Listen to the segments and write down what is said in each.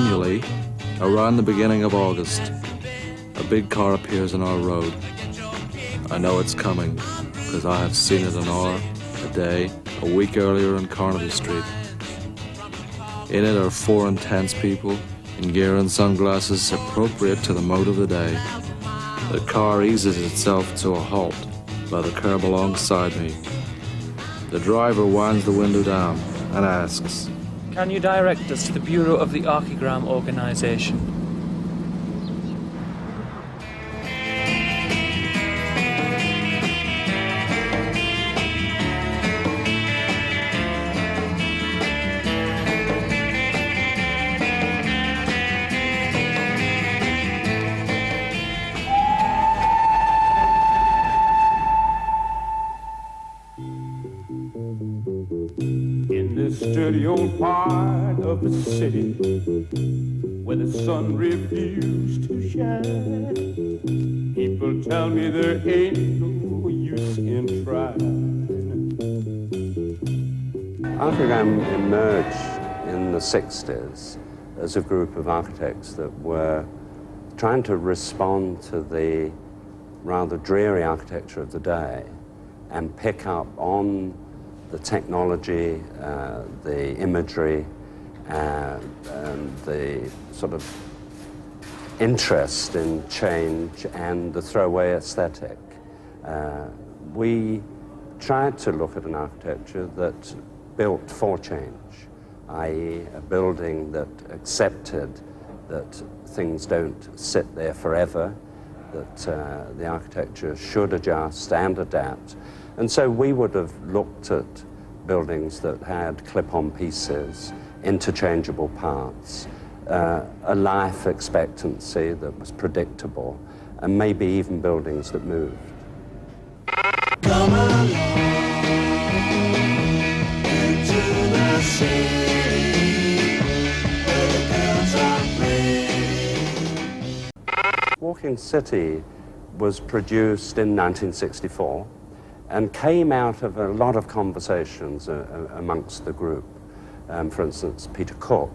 Annually, around the beginning of August, a big car appears on our road. I know it's coming, because I have seen it an hour, a day, a week earlier on Carnaby Street. In it are 4 intense people, in gear and sunglasses appropriate to the mode of the day. The car eases itself to a halt by the curb alongside me. The driver winds the window down and asks, "Can you direct us to the Bureau of the Archigram organization?" In this dirty old part of the city where the sun refused to shine, people tell me there ain't no use in trying. Archigram emerged in the 60s as a group of architects that were trying to respond to the rather dreary architecture of the day and pick up on the technology, the imagery, and the sort of interest in change and the throwaway aesthetic. We tried to look at an architecture that built for change, i.e. a building that accepted that things don't sit there forever, that the architecture should adjust and adapt. And so we would have looked at buildings that had clip-on pieces, interchangeable parts, a life expectancy that was predictable, and maybe even buildings that moved. Come along into the city where the girls are pretty. Walking City was produced in 1964 and came out of a lot of conversations amongst the group. For instance, Peter Cook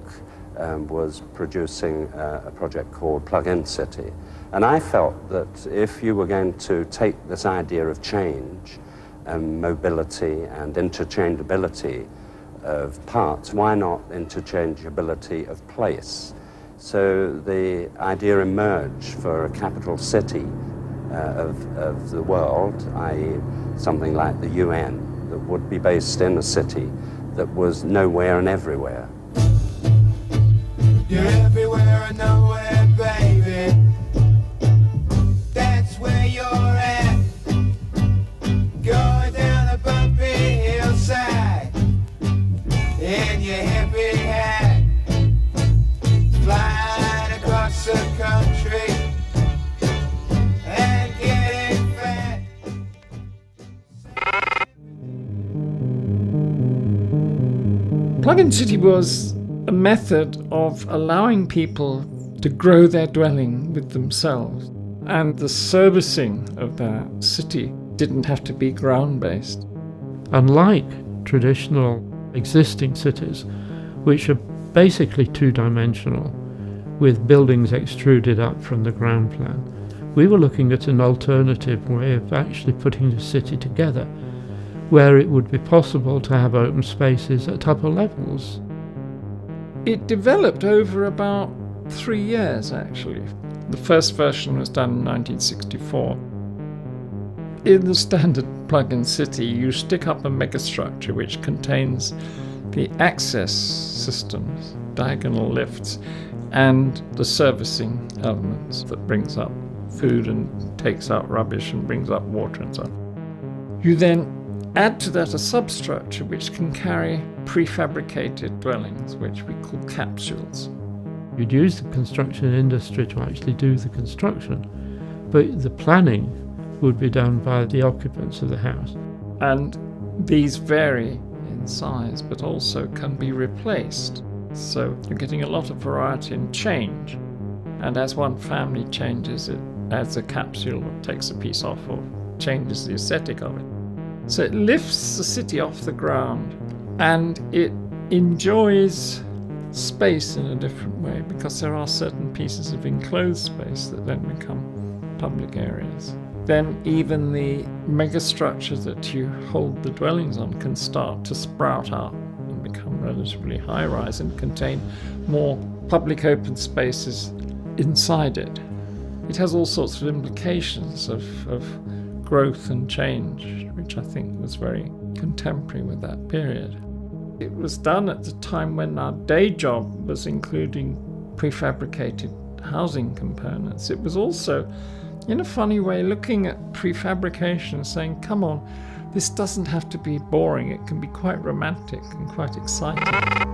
was producing a project called Plug-in City. And I felt that if you were going to take this idea of change and mobility and interchangeability of parts, why not interchangeability of place? So the idea emerged for a capital city of the world, i.e. something like the UN, that would be based in a city that was nowhere and everywhere. You're everywhere and nowhere, baby. That's where you're at. Going down a bumpy hillside in your hippie hat, flying across the country and getting fat. Plug-in City was a method of allowing people to grow their dwelling with themselves, and the servicing of that city didn't have to be ground-based. Unlike traditional existing cities, which are basically two-dimensional, with buildings extruded up from the ground plan, we were looking at an alternative way of actually putting the city together, where it would be possible to have open spaces at upper levels. It developed over about 3 years, actually. The first version was done in 1964. In the standard plug-in city, you stick up a megastructure which contains the access systems, diagonal lifts, and the servicing elements that brings up food and takes out rubbish and brings up water and so on. You then add to that a substructure which can carry prefabricated dwellings, which we call capsules. You'd use the construction industry to actually do the construction, but the planning would be done by the occupants of the house. And these vary in size, but also can be replaced. So you're getting a lot of variety and change. And as one family changes, it adds a capsule or takes a piece off or changes the aesthetic of it. So it lifts the city off the ground and it enjoys space in a different way, because there are certain pieces of enclosed space that then become public areas. Then even the megastructure that you hold the dwellings on can start to sprout up and become relatively high-rise and contain more public open spaces inside it. It has all sorts of implications of growth and change, which I think was very contemporary with that period. It was done at the time when our day job was including prefabricated housing components. It was also, in a funny way, looking at prefabrication and saying, come on, this doesn't have to be boring, it can be quite romantic and quite exciting.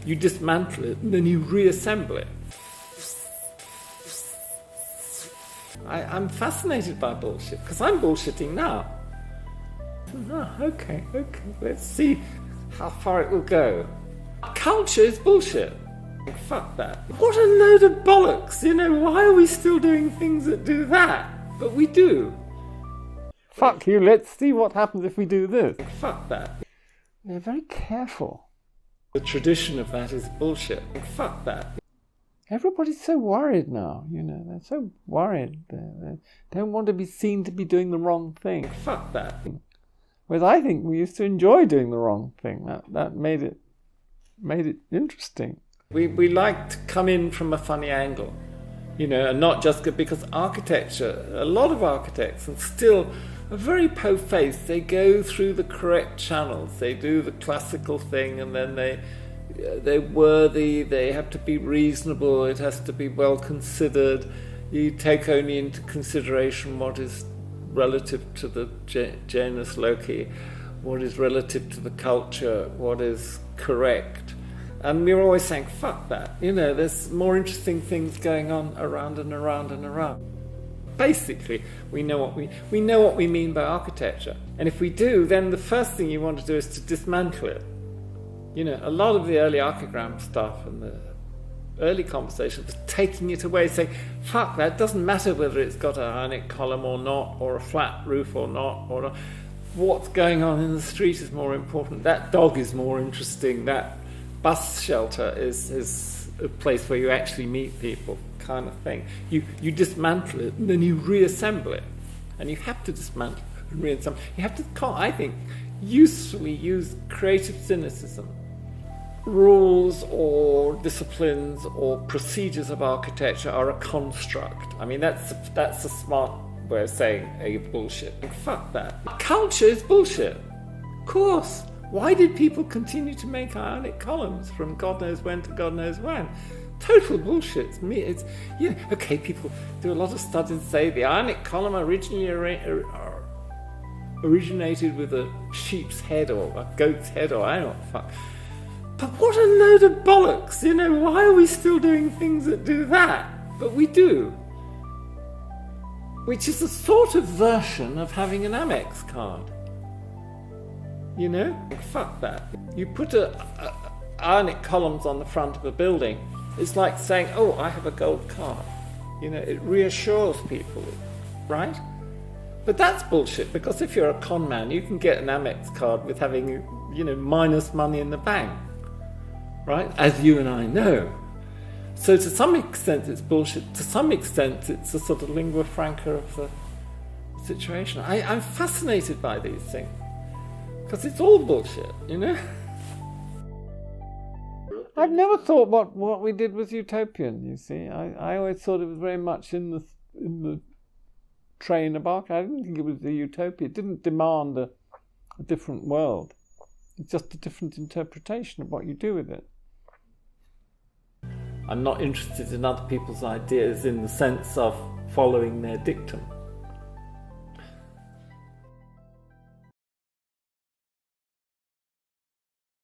You dismantle it and then you reassemble it. I'm fascinated by bullshit, because I'm bullshitting now. Okay, let's see how far it will go. Culture is bullshit. Fuck that. What a load of bollocks, why are we still doing things that do that? But we do. Fuck you, let's see what happens if we do this. Fuck that. They're very careful. The tradition of that is bullshit. Fuck that. Everybody's so worried now, they're so worried. They don't want to be seen to be doing the wrong thing. Fuck that. Whereas I think we used to enjoy doing the wrong thing. That made it interesting. We like to come in from a funny angle, and not just because architecture, a lot of architects, and still are very po-faced. They go through the correct channels. They do the classical thing, and then they're worthy. They have to be reasonable. It has to be well considered. You take only into consideration what is relative to the genus loci, what is relative to the culture, what is correct. And we're always saying, fuck that. There's more interesting things going on around and around and around. Basically, we know what we mean by architecture. And if we do, then the first thing you want to do is to dismantle it. A lot of the early Archigram stuff and the early conversation was taking it away, saying, fuck that, doesn't matter whether it's got an ionic column or not, or a flat roof or not, or what's going on in the street is more important. That dog is more interesting. That bus shelter is a place where you actually meet people, kind of thing. You dismantle it and then you reassemble it. And you have to dismantle and reassemble. You have to, I think, usefully use creative cynicism. Rules or disciplines or procedures of architecture are a construct. I mean, that's a smart way of saying a bullshit. Fuck that. Culture is bullshit. Of course. Why did people continue to make ionic columns from God knows when to God knows when? Total bullshit. It's okay, people do a lot of studies and say the ionic column originally originated with a sheep's head or a goat's head, or I don't know what the fuck. But what a load of bollocks, why are we still doing things that do that? But we do. Which is a sort of version of having an Amex card. Fuck that. You put ionic columns on the front of a building, it's like saying, oh, I have a gold card. It reassures people, right? But that's bullshit, because if you're a con man, you can get an Amex card with having, minus money in the bank. Right? As you and I know. So to some extent it's bullshit. To some extent it's a sort of lingua franca of the situation. I'm fascinated by these things. Because it's all bullshit, I've never thought what we did was utopian, you see. I always thought it was very much in the train of architecture. I didn't think it was a utopia. It didn't demand a different world. It's just a different interpretation of what you do with it. I'm not interested in other people's ideas in the sense of following their dictum.